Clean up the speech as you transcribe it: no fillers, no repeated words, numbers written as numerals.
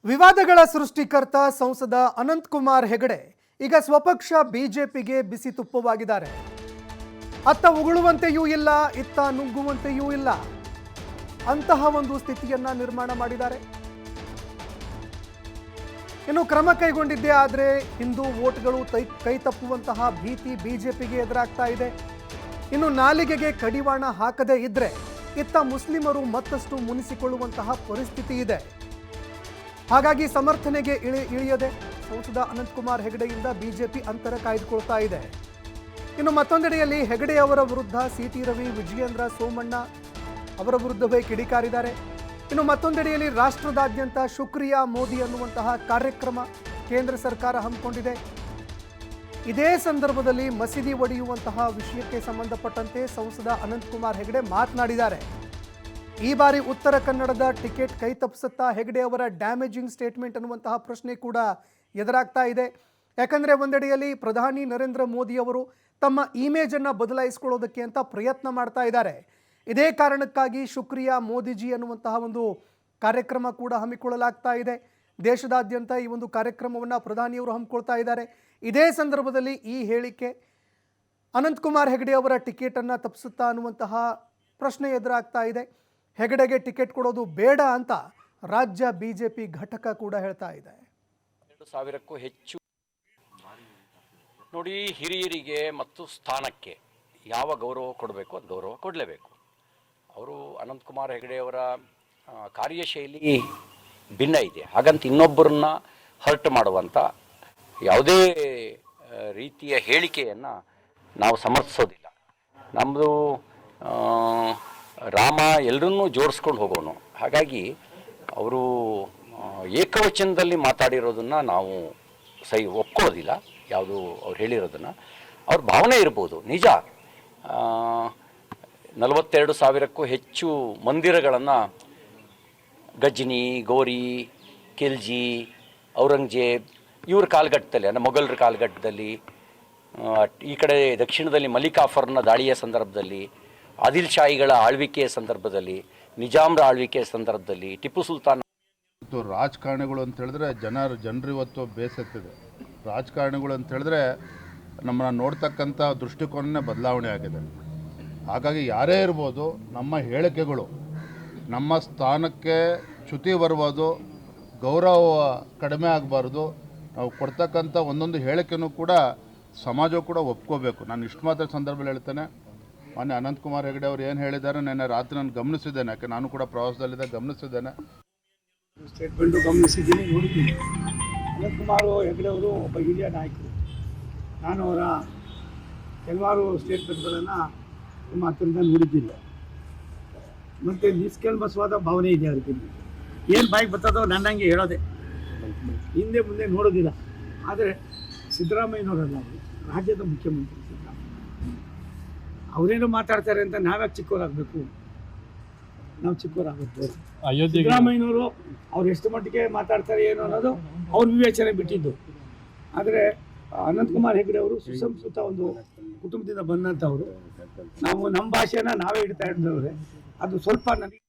ವಿವಾದಗಳ ಸೃಷ್ಟಿಕರ್ತ ಸಂಸದ ಅನಂತಕುಮಾರ್ ಹೆಗಡೆ ಈಗ ಸ್ವಪಕ್ಷ ಬಿಜೆಪಿಗೆ ಬಿಸಿ ತುಪ್ಪವಾಗಿದ್ದಾರೆ. ಅತ್ತ ಉಗುಳುವಂತೆಯೂ ಇಲ್ಲ, ಇತ್ತ ನುಗ್ಗುವಂತೆಯೂ ಇಲ್ಲ, ಅಂತಹ ಒಂದು ಸ್ಥಿತಿಯನ್ನ ನಿರ್ಮಾಣ ಮಾಡಿದ್ದಾರೆ. ಇನ್ನು ಕ್ರಮ ಕೈಗೊಂಡಿದ್ದೇ ಆದರೆ ಹಿಂದೂ ವೋಟ್ಗಳು ಕೈ ತಪ್ಪುವಂತಹ ಭೀತಿ ಬಿಜೆಪಿಗೆ ಎದುರಾಗ್ತಾ ಇದೆ. ಇನ್ನು ನಾಲಿಗೆಗೆ ಕಡಿವಾಣ ಹಾಕದೇ ಇದ್ರೆ ಇತ್ತ ಮುಸ್ಲಿಮರು ಮತ್ತಷ್ಟು ಮುನಿಸಿಕೊಳ್ಳುವಂತಹ ಪರಿಸ್ಥಿತಿ ಇದೆ. ಹಾಗಾಗಿ ಸಮರ್ಥನೆಗೆ ಇಳಿಯದೆ ಸಂಸದ ಅನಂತಕುಮಾರ್ ಹೆಗಡೆಯಿಂದ ಬಿಜೆಪಿ ಅಂತರ ಕಾಯ್ದುಕೊಳ್ತಾ ಇದೆ. ಇನ್ನು ಮತ್ತೊಂದೆಡೆಯಲ್ಲಿ ಹೆಗಡೆ ಅವರ ವಿರುದ್ಧ ಸಿಟಿ ರವಿ, ವಿಜಯೇಂದ್ರ, ಸೋಮಣ್ಣ ಅವರ ವಿರುದ್ಧವೇ ಕಿಡಿಕಾರಿದ್ದಾರೆ. ಇನ್ನು ಮತ್ತೊಂದೆಡೆಯಲ್ಲಿ ರಾಷ್ಟ್ರದಾದ್ಯಂತ ಶುಕ್ರಿಯಾ ಮೋದಿ ಅನ್ನುವಂತಹ ಕಾರ್ಯಕ್ರಮ ಕೇಂದ್ರ ಸರ್ಕಾರ ಹಮ್ಮಿಕೊಂಡಿದೆ. ಇದೇ ಸಂದರ್ಭದಲ್ಲಿ ಮಸೀದಿ ಒಡೆಯುವಂತಹ ವಿಷಯಕ್ಕೆ ಸಂಬಂಧಪಟ್ಟಂತೆ ಸಂಸದ ಅನಂತಕುಮಾರ್ ಹೆಗಡೆ ಮಾತನಾಡಿದ್ದಾರೆ. ಈ ಬಾರಿ ಉತ್ತರ ಕನ್ನಡದ ಟಿಕೆಟ್ ಕೈ ತಪ್ಪಿಸುತ್ತಾ ಹೆಗಡೆ ಅವರ ಡ್ಯಾಮೇಜಿಂಗ್ ಸ್ಟೇಟ್ಮೆಂಟ್ ಅನ್ನುವಂತಹ ಪ್ರಶ್ನೆ ಕೂಡ ಎದುರಾಗ್ತಾ ಇದೆ. ಯಾಕಂದರೆ ಒಂದೆಡೆಯಲ್ಲಿ ಪ್ರಧಾನಿ ನರೇಂದ್ರ ಮೋದಿ ಅವರು ತಮ್ಮ ಇಮೇಜನ್ನು ಬದಲಾಯಿಸಿಕೊಳ್ಳೋದಕ್ಕೆ ಅಂತ ಪ್ರಯತ್ನ ಮಾಡ್ತಾ ಇದ್ದಾರೆ. ಇದೇ ಕಾರಣಕ್ಕಾಗಿ ಶುಕ್ರಿಯಾ ಮೋದಿಜಿ ಅನ್ನುವಂತಹ ಒಂದು ಕಾರ್ಯಕ್ರಮ ಕೂಡ ಹಮ್ಮಿಕೊಳ್ಳಲಾಗ್ತಾ ಇದೆ. ದೇಶದಾದ್ಯಂತ ಈ ಒಂದು ಕಾರ್ಯಕ್ರಮವನ್ನು ಪ್ರಧಾನಿಯವರು ಹಮ್ಮಿಕೊಳ್ತಾ ಇದ್ದಾರೆ. ಇದೇ ಸಂದರ್ಭದಲ್ಲಿ ಈ ಹೇಳಿಕೆ ಅನಂತಕುಮಾರ್ ಹೆಗಡೆ ಅವರ ಟಿಕೆಟನ್ನು ತಪ್ಪಿಸುತ್ತಾ ಅನ್ನುವಂತಹ ಪ್ರಶ್ನೆ ಎದುರಾಗ್ತಾ ಇದೆ. ಹೆಗಡೆಗೆ ಟಿಕೆಟ್ ಕೊಡೋದು ಬೇಡ ಅಂತ ರಾಜ್ಯ ಬಿಜೆಪಿ ಘಟಕ ಕೂಡ ಹೇಳ್ತಾ ಇದೆ. 2,000ಕ್ಕೂ ಹೆಚ್ಚು ನೋಡಿ, ಹಿರಿಯರಿಗೆ ಮತ್ತು ಸ್ಥಾನಕ್ಕೆ ಯಾವ ಗೌರವ ಕೊಡಬೇಕು ಅದು ಗೌರವ ಕೊಡಲೇಬೇಕು. ಅವರು ಅನಂತಕುಮಾರ್ ಹೆಗಡೆ ಅವರ ಕಾರ್ಯಶೈಲಿ ಭಿನ್ನ ಇದೆ. ಹಾಗಂತ ಇನ್ನೊಬ್ಬರನ್ನ ಹರ್ಟ್ ಮಾಡುವಂಥ ಯಾವುದೇ ರೀತಿಯ ಹೇಳಿಕೆಯನ್ನು ನಾವು ಸಮರ್ಥಿಸೋದಿಲ್ಲ. ನಮ್ಮದು ರಾಮ ಎಲ್ಲರನ್ನೂ ಜೋಡಿಸ್ಕೊಂಡು ಹೋಗೋನು. ಹಾಗಾಗಿ ಅವರು ಏಕವಚನದಲ್ಲಿ ಮಾತಾಡಿರೋದನ್ನು ನಾವು ಒಪ್ಕೊಳ್ಳೋದಿಲ್ಲ. ಯಾವುದು ಅವ್ರು ಹೇಳಿರೋದನ್ನು ಅವ್ರ ಭಾವನೆ ಇರ್ಬೋದು, ನಿಜ. 42,000ಕ್ಕೂ ಹೆಚ್ಚು ಮಂದಿರಗಳನ್ನು ಗಜ್ನಿ, ಗೋರಿ, ಖಿಲ್ಜಿ, ಔರಂಗಜೇಬ್ ಇವ್ರ ಕಾಲಘಟ್ಟದಲ್ಲಿ, ಅಂದರೆ ಮೊಘಲರ ಕಾಲಘಟ್ಟದಲ್ಲಿ, ಈ ಕಡೆ ದಕ್ಷಿಣದಲ್ಲಿ ಮಲಿಕಾಫರ್ನ ದಾಳಿಯ ಸಂದರ್ಭದಲ್ಲಿ, ಆದಿಲ್ ಶಾಹಿಗಳ ಆಳ್ವಿಕೆಯ ಸಂದರ್ಭದಲ್ಲಿ, ನಿಜಾಮ್ರ ಆಳ್ವಿಕೆಯ ಸಂದರ್ಭದಲ್ಲಿ, ಟಿಪ್ಪು ಸುಲ್ತಾನ್. ರಾಜಕಾರಣಿಗಳು ಅಂತ ಹೇಳಿದ್ರೆ ಜನರು ಇವತ್ತು ಬೇಸತ್ತಿದೆ. ರಾಜಕಾರಣಿಗಳು ಅಂತ ಹೇಳಿದ್ರೆ ನಮ್ಮನ್ನು ನೋಡ್ತಕ್ಕಂಥ ದೃಷ್ಟಿಕೋನನೇ ಬದಲಾವಣೆ ಆಗಿದೆ. ಹಾಗಾಗಿ ಯಾರೇ ಇರ್ಬೋದು, ನಮ್ಮ ಹೇಳಿಕೆಗಳು ನಮ್ಮ ಸ್ಥಾನಕ್ಕೆ ಚ್ಯುತಿ ಬರ್ಬೋದು, ಗೌರವ ಕಡಿಮೆ ಆಗಬಾರ್ದು. ನಾವು ಕೊಡ್ತಕ್ಕಂಥ ಒಂದೊಂದು ಹೇಳಿಕೆನೂ ಕೂಡ ಸಮಾಜವು ಕೂಡ ಒಪ್ಕೋಬೇಕು. ನಾನು ಇಷ್ಟು ಮಾತ್ರ ಸಂದರ್ಭದಲ್ಲಿ ಹೇಳ್ತೇನೆ, ಮಾನ್ಯ ಅನಂತಕುಮಾರ್ ಹೆಗಡೆ ಅವರು ಏನು ಹೇಳಿದ್ದಾರೆ ನೆನ್ನೆ ರಾತ್ರಿ ನಾನು ಗಮನಿಸಿದ್ದೇನೆ. ಯಾಕೆ ನಾನು ಕೂಡ ಪ್ರವಾಸದಲ್ಲಿದ್ದ ಗಮನಿಸಿದ್ದೇನೆ. ಸ್ಟೇಟ್ಮೆಂಟು ಗಮನಿಸಿದ್ದೀನಿ, ನೋಡಿದ್ದೀನಿ. ಅನಂತಕುಮಾರ್ ಹೆಗಡೆ ಅವರು ಒಬ್ಬ ಹಿರಿಯ ನಾಯಕರು. ನಾನು ಅವರ ಕೆಲವಾರು ಸ್ಟೇಟ್ಮೆಂಟ್ಗಳನ್ನು ತುಂಬ ಹತ್ತಿರದಿಂದ ನೋಡಿದ್ದೀನಿ. ಮತ್ತು ನಿಷ್ಕಲ್ಮಸವಾದ ಭಾವನೆ ಇದೆ ಅದಕ್ಕೆ. ಏನು ಬಾಯಿಗೆ ಬರ್ತದೋ ನನ್ನಂಗೆ ಹೇಳೋದೆ, ಹಿಂದೆ ಮುಂದೆ ನೋಡೋದಿಲ್ಲ. ಆದರೆ ಸಿದ್ದರಾಮಯ್ಯನವರಲ್ಲ, ಅವರು ರಾಜ್ಯದ ಮುಖ್ಯಮಂತ್ರಿ ಸಿದ್ದರಾಮಯ್ಯ. ಅವರೇನು ಮಾತಾಡ್ತಾರೆ ಅಂತ ನಾವ್ಯಾಕೆ ಚಿಕ್ಕವರಾಗಬೇಕು? ನಾವು ಚಿಕ್ಕವರಾಗಬೇಕು. ಸಿದ್ದರಾಮಯ್ಯನವರು ಅವ್ರು ಎಷ್ಟು ಮಟ್ಟಿಗೆ ಮಾತಾಡ್ತಾರೆ ಏನು ಅನ್ನೋದು ಅವ್ರ ವಿವೇಚನೆ ಬಿಟ್ಟಿದ್ದು. ಆದರೆ ಅನಂತಕುಮಾರ್ ಹೆಗಡೆ ಅವರು ಸುಸಂಸ್ಕೃತ ಒಂದು ಕುಟುಂಬದಿಂದ ಬಂದಂಥವ್ರು. ನಾವು ನಮ್ಮ ಭಾಷೆನ ನಾವೇ ಇಡ್ತಾ ಇದ್ದವ್ರೆ. ಅದು ಸ್ವಲ್ಪ ನನಗೆ